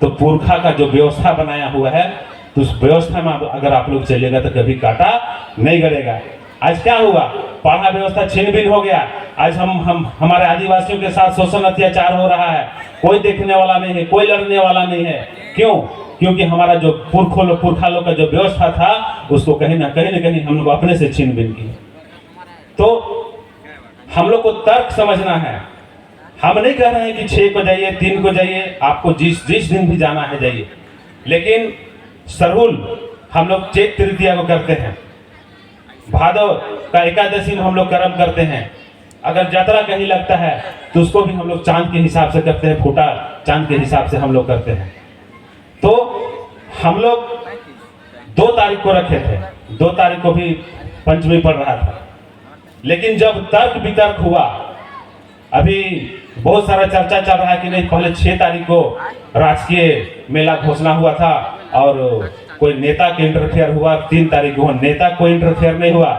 तो पुरखा का जो व्यवस्था बनाया हुआ है, तो उस व्यवस्था में अगर आप लोग चलिएगा तो कभी कांटा नहीं गड़ेगा। आज क्या हुआ, पढ़ा व्यवस्था छिन भिन हो गया। आज हम हमारे आदिवासियों के साथ शोषण अत्याचार हो रहा है, कोई देखने वाला नहीं है, कोई लड़ने वाला नहीं है। क्यों? क्योंकि हमारा जो पुरखा लोग का जो व्यवस्था था उसको कहीं ना कहीं हम लोग अपने से छीन भिन किए। तो हम लोग को तर्क समझना है। हम नहीं कह रहे हैं कि 6 को जाइए, 3 को जाइए, आपको जिस दिन भी जाना है जाइए, लेकिन सरहुल हम लोग चैत तृतीया को करते हैं, भादव का एकादशी में हम लोग कर्म करते हैं। अगर यात्रा कहीं लगता है तो उसको भी हम लोग चांद के हिसाब से करते हैं, फूटा चांद के हिसाब से हम लोग करते हैं। तो हम लोग 2 तारीख को रखे थे, 2 तारीख को भी पंचमी पड़ रहा था, लेकिन जब तर्क वितर्क हुआ, अभी बहुत सारा चर्चा चल रहा है कि नहीं पहले 6 तारीख को राजकीय मेला घोषणा हुआ था और कोई नेता के इंटरफेयर हुआ, 3 तारीख को नेता कोई इंटरफेयर नहीं हुआ।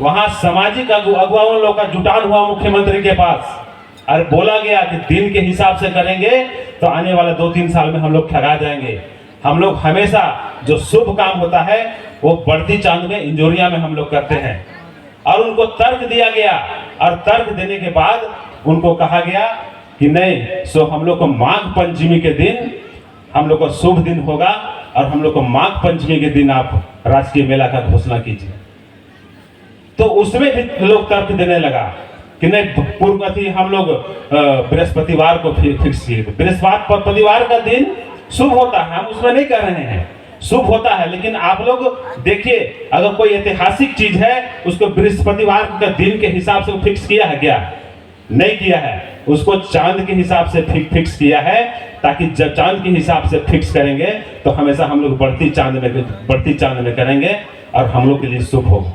वहां सामाजिक अगुवाओं लोग का जुटान हुआ मुख्यमंत्री के पास और बोला गया कि दिन के हिसाब से करेंगे तो आने वाले 2-3 साल में हम लोग ठगा जाएंगे। हम लोग हमेशा जो शुभ काम होता है वो बढ़ती चांद में, इंजोरिया में हम लोग करते हैं। और उनको तर्क दिया गया और तर्क देने के बाद उनको कहा गया कि नहीं, सो हम लोग को माघ पंचमी के दिन हम लोग को शुभ दिन होगा और हम लोग को माघ पंचमी के दिन आप राजकीय मेला का घोषणा कीजिए। तो उसमें भी लोग तर्क देने लगा कि नहीं, पूर्वगति हम लोग बृहस्पतिवार को फिक्स किए। बृहस्पतिवार का दिन शुभ होता है, हम उसमें नहीं कर रहे हैं, शुभ होता है, लेकिन आप लोग देखिए अगर कोई ऐतिहासिक चीज है उसको बृहस्पतिवार का दिन के हिसाब से फिक्स किया है क्या? नहीं किया है, उसको चांद के हिसाब से फिक्स किया है, ताकि जब चांद के हिसाब से फिक्स करेंगे तो हमेशा हम लोग बढ़ती चांद में करेंगे और हम लोग के लिए शुभ होगा।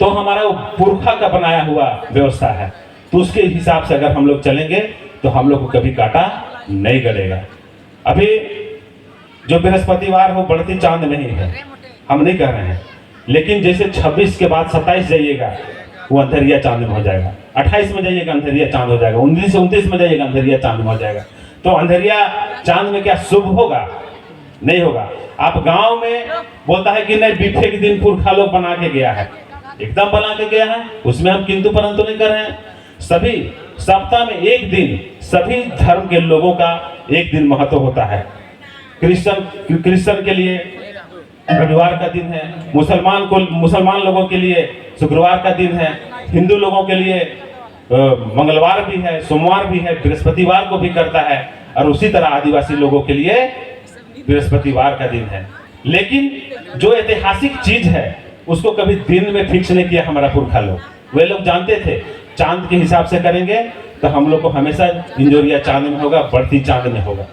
तो हमारा वो पुरखा का बनाया हुआ व्यवस्था है, तो उसके हिसाब से अगर हम लोग चलेंगे तो हम लोग को कभी कांटा नहीं गड़ेगा। अभी जो बृहस्पतिवार हो बढ़ती चांद नहीं है, हम नहीं कह रहे हैं, लेकिन जैसे 26 के बाद 27 जाइएगा वो अंधेरिया चांद में हो जाएगा, 28 में जाइएगा अंधेरिया चांद हो जाएगा, 29 से 29 में जाइएगा अंधेरिया चांद में हो जाएगा। तो अंधेरिया चांद में क्या शुभ होगा? नहीं होगा। आप गांव में बोलता है कि नहीं बीफे के दिन पुरखा लोग बना के गया है, एकदम बना के गया है, उसमें हम किंतु परंतु नहीं कर रहे हैं। सभी सप्ताह में एक दिन सभी धर्म के लोगों का एक दिन महत्व होता है। क्रिश्चियन के लिए रविवार का दिन है, मुसलमान लोगों के लिए शुक्रवार का दिन है, हिंदू लोगों के लिए मंगलवार भी है, सोमवार भी है, बृहस्पतिवार को भी करता है, और उसी तरह आदिवासी लोगों के लिए बृहस्पतिवार का दिन है। लेकिन जो ऐतिहासिक चीज है उसको कभी दिन में फिक्स नहीं किया हमारा पुरखा लोग। वे लोग जानते थे चांद के हिसाब से करेंगे तो हम लोग को हमेशा इंजोरिया चांद में होगा, बढ़ती चांद में होगा।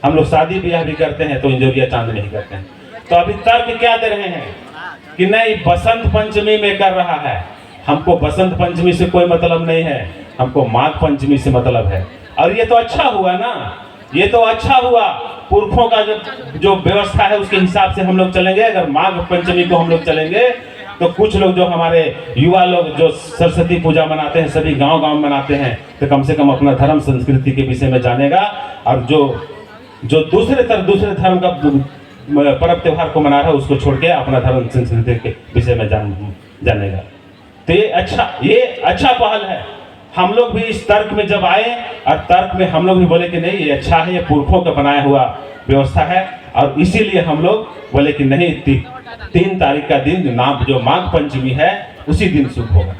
हम लोग शादी ब्याह भी करते हैं तो इंजोरिया चांद नहीं करते हैं। तो अभी तर्क क्या दे रहे हैं कि नहीं बसंत पंचमी में कर रहा है, हमको बसंत पंचमी से कोई मतलब नहीं है, हमको माघ पंचमी से मतलब है। और ये तो अच्छा हुआ ना, ये तो अच्छा हुआ, पुरखों का जो व्यवस्था है उसके हिसाब से हम लोग चलेंगे। अगर माघ पंचमी को हम लोग चलेंगे तो कुछ लोग जो हमारे युवा लोग जो सरस्वती पूजा मनाते हैं, सभी गांव मनाते हैं, तो कम से कम अपना धर्म संस्कृति के विषय में जानेगा, और जो दूसरे धर्म का पर्व त्योहार को मना रहा है उसको छोड़ के अपना धर्म संस्कृति के विषय में जानेगा। तो ये अच्छा पहल है। हम लोग भी इस तर्क में जब आए और तर्क में हम लोग भी बोले कि नहीं ये अच्छा है, ये पुरखों का बनाया हुआ व्यवस्था है, और इसीलिए हम लोग बोले कि नहीं 3 तारीख का दिन नाम जो माघ पंचमी है उसी दिन शुभ होगा।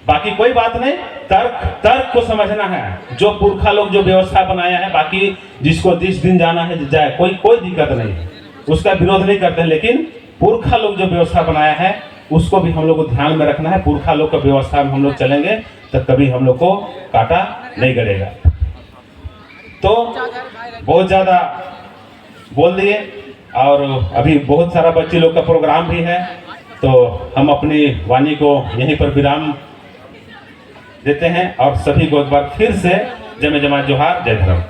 बाकी कोई बात नहीं, तर्क को समझना है। जो पुरखा लोग जो व्यवस्था बनाया है, बाकी जिसको जिस दिन जाना है जाए, कोई दिक्कत नहीं है, उसका विरोध नहीं करते हैं। लेकिन पुरखा लोग जो व्यवस्था बनाया है उसको भी हम लोग को ध्यान में रखना है। पुरखा लोग का व्यवस्था में हम लोग चलेंगे तो कभी हम लोग को कांटा नहीं गड़ेगा। तो बहुत ज्यादा बोल दिए, और अभी बहुत सारा बच्चे लोग का प्रोग्राम भी है, तो हम अपनी वाणी को यहीं पर विराम देते हैं और सभी को एक बार फिर से जय जमा जोहार, जय धर्म।